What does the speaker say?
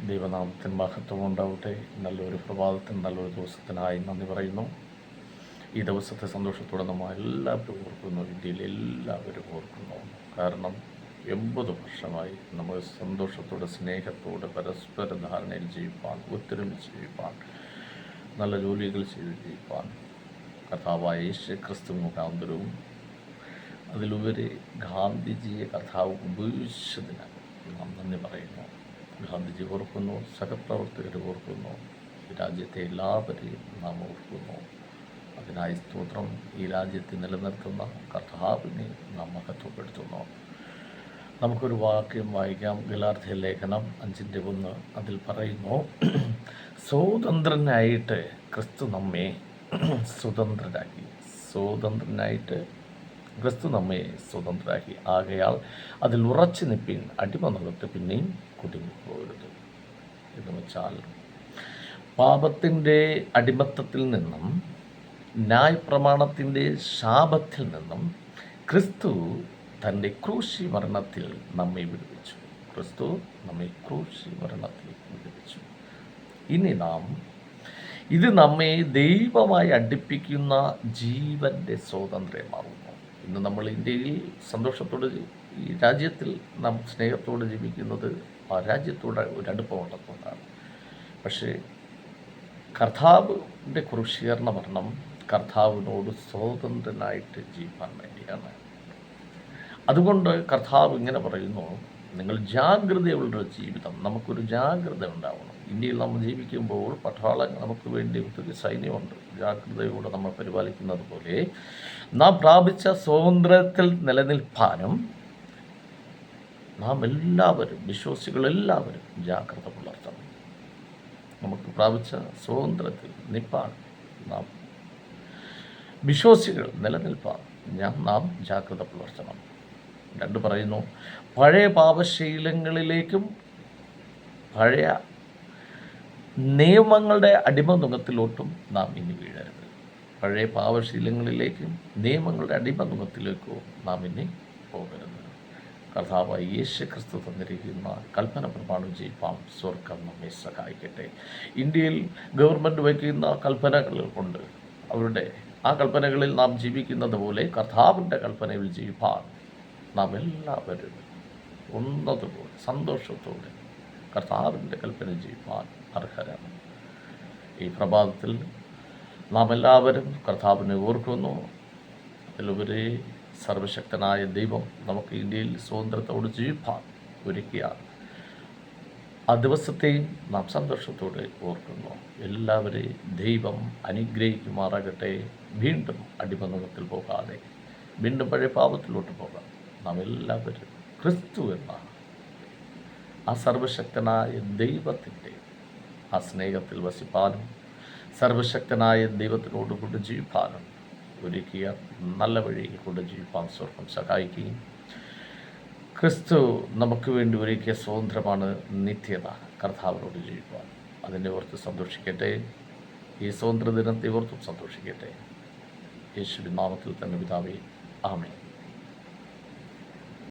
ദൈവനാമത്തിന് മഹത്വം ഉണ്ടാവട്ടെ. നല്ലൊരു പ്രഭാതത്തിന്, നല്ലൊരു ദിവസത്തിനായി നന്ദി പറയുന്നു. ഈ ദിവസത്തെ സന്തോഷത്തോടെ നമ്മൾ എല്ലാവരും ഓർക്കുന്നു, ഇന്ത്യയിൽ എല്ലാവരും ഓർക്കുന്നു. കാരണം 80 വർഷമായി നമ്മൾ സന്തോഷത്തോടെ, സ്നേഹത്തോടെ, പരസ്പര ധാരണയിൽ ജീവിപ്പാൻ, ഒത്തൊരുമിച്ച് ജീവിപ്പാൻ, നല്ല ജോലികൾ ചെയ്ത് ജീവിപ്പാൻ കർത്താവായ യേശു ക്രിസ്തു മുഖാന്തരവും അതിലുപരി ഗാന്ധിജിയെ കർത്താവ് ഉപയോഗിച്ചതിന് നാം നന്ദി പറയുന്നു. ഗാന്ധിജി ഓർക്കുന്നു, സഹപ്രവർത്തകർ ഓർക്കുന്നു, ഈ രാജ്യത്തെ എല്ലാവരെയും നാം ഓർക്കുന്നു. അതിനായി സ്തോത്രം. ഈ രാജ്യത്തെ നിലനിർത്തുന്ന കർത്താവിനെ നാം മഹത്വപ്പെടുത്തുന്നു. നമുക്കൊരു വാക്യം വായിക്കാം. ഗലാത്യ ലേഖനം 5:1. അതിൽ പറയുന്നു, സ്വതന്ത്രനായിട്ട് ക്രിസ്തു നമ്മെ സ്വതന്ത്രരാക്കി. സ്വതന്ത്രനായിട്ട് ക്രിസ്തു നമ്മെ സ്വതന്ത്രരാക്കി. ആകയാൽ അതിൽ ഉറച്ചു നിൽപ്പിൻ, അടിമനുകത്ത് പിന്നെയും കുടുങ്ങിപ്പോകരുത്. എന്ന് വെച്ചാൽ പാപത്തിൻ്റെ അടിമത്തത്തിൽ നിന്നും, ന്യായപ്രമാണത്തിൻ്റെ ശാപത്തിൽ നിന്നും ക്രിസ്തു തൻ്റെ ക്രൂശി മരണത്തിൽ നമ്മെ വിടുവിച്ചു. ക്രിസ്തു നമ്മെ ക്രൂശി മരണത്തിൽ വിടുവിച്ചു. ഇനി ഇത് നമ്മെ ദൈവമായി അടുപ്പിക്കുന്ന ജീവൻ്റെ സ്വാതന്ത്ര്യമാകുന്നു. ഇന്ന് നമ്മൾ ഇന്ത്യയിൽ സന്തോഷത്തോടെ, ഈ രാജ്യത്തിൽ നാം സ്നേഹത്തോടെ ജീവിക്കുന്നത് ആ രാജ്യത്തോടെ ഒരു അടുപ്പമുള്ളതുകൊണ്ടാണ്. പക്ഷേ കർത്താവിൻ്റെ ക്രൂശീകരണ മരണം കർത്താവിനോട് സ്വതന്ത്രനായിട്ട് ജീവിക്കാൻ വേണ്ടിയാണ്. അതുകൊണ്ട് കർത്താവ് ഇങ്ങനെ പറയുന്നു, നിങ്ങൾ ജാഗ്രതയുള്ള ജീവിതം, നമുക്കൊരു ജാഗ്രത ഉണ്ടാവണം. ഇന്ത്യയിൽ നമ്മൾ ജീവിക്കുമ്പോൾ പട്ടാളങ്ങൾ നമുക്ക് വേണ്ടി ഒത്തിരി സൈന്യമുണ്ട്. ജാഗ്രതയോടെ നമ്മൾ പരിപാലിക്കുന്നത് പോലെ നാം പ്രാപിച്ച സ്വാതന്ത്ര്യത്തിൽ നിലനിൽപ്പാനും നാം എല്ലാവരും, വിശ്വാസികളെല്ലാവരും ജാഗ്രത പുലർത്തണം. നമുക്ക് പ്രാപിച്ച സ്വാതന്ത്ര്യത്തിൽ നിൽപ്പാൻ നാം വിശ്വാസികൾ നിലനിൽപ്പാൻ നാം ജാഗ്രത പുലർത്തണം. 2 പറയുന്നു, പഴയ പാപശീലങ്ങളിലേക്കും പഴയ നിയമങ്ങളുടെ അടിമനുഖത്തിലോട്ടും നാം ഇനി വീഴരുത്. പഴയ പാപശീലങ്ങളിലേക്കും നിയമങ്ങളുടെ അടിമനുഖത്തിലേക്കോ നാം ഇനി പോകരുത്. കർത്താവായ യേശു ക്രിസ്തു തന്നിരിക്കുന്ന കൽപ്പന പ്രമാണം ജീവിപ്പാൻ സ്വർഗം നമ്മെ സഹായിക്കട്ടെ. ഇന്ത്യയിൽ ഗവൺമെൻറ് വയ്ക്കുന്ന കൽപ്പനകൾ കൊണ്ട് ആ കൽപ്പനകളിൽ നാം ജീവിക്കുന്നത് പോലെ കർത്താവിൻ്റെ കൽപ്പനയിൽ ജീവിപ്പാൻ നാം എല്ലാവരും ഒന്നതുപോലെ സന്തോഷത്തോടെ കർത്താവിൻ്റെ കൽപ്പന ജീവിപ്പാൻ അർഹരാണ്. ഈ പ്രഭാതത്തിൽ നാം എല്ലാവരും കർത്താവിനെ ഓർക്കുന്നു. അതിലുപരി സർവശക്തനായ ദൈവം നമുക്ക് ഇന്ത്യയിൽ സ്വാതന്ത്ര്യത്തോട് ജീവിപ്പാൻ ഒരുക്കിയ ആ ദിവസത്തെയും നാം സന്തോഷത്തോടെ ഓർക്കുന്നു. എല്ലാവരെയും ദൈവം അനുഗ്രഹിക്കുമാറാകട്ടെ. വീണ്ടും അടിമനുഖത്തിൽ പോകാതെ, വീണ്ടും പഴയ പാപത്തിലോട്ട് പോകാം. നാം എല്ലാവരും ക്രിസ്തു എന്ന ആ സർവശക്തനായ ദൈവത്തിൻ്റെ ആ സ്നേഹത്തിൽ വസിപ്പാനും സർവശക്തനായ ദൈവത്തിനോട് കൊണ്ട് ജീവിപ്പാനും ഒരുക്കിയ നല്ല വഴിയിൽ കൊണ്ട് ജീവിപ്പാൻ സ്വർഗം സഹായിക്കുകയും, ക്രിസ്തു നമുക്ക് വേണ്ടി ഒരുക്കിയ സ്വാതന്ത്ര്യമാണ് നിത്യത, കർത്താവിനോട് ജീവിപ്പാൻ. അതിനെ ഓർത്ത് സന്തോഷിക്കട്ടെ. ഈ സ്വാതന്ത്ര്യ ദിനത്തെ ഓർത്തും സന്തോഷിക്കട്ടെ. യേശുവിൻ നാമത്തിൽ തന്നെ പിതാവേ, ആമേൻ.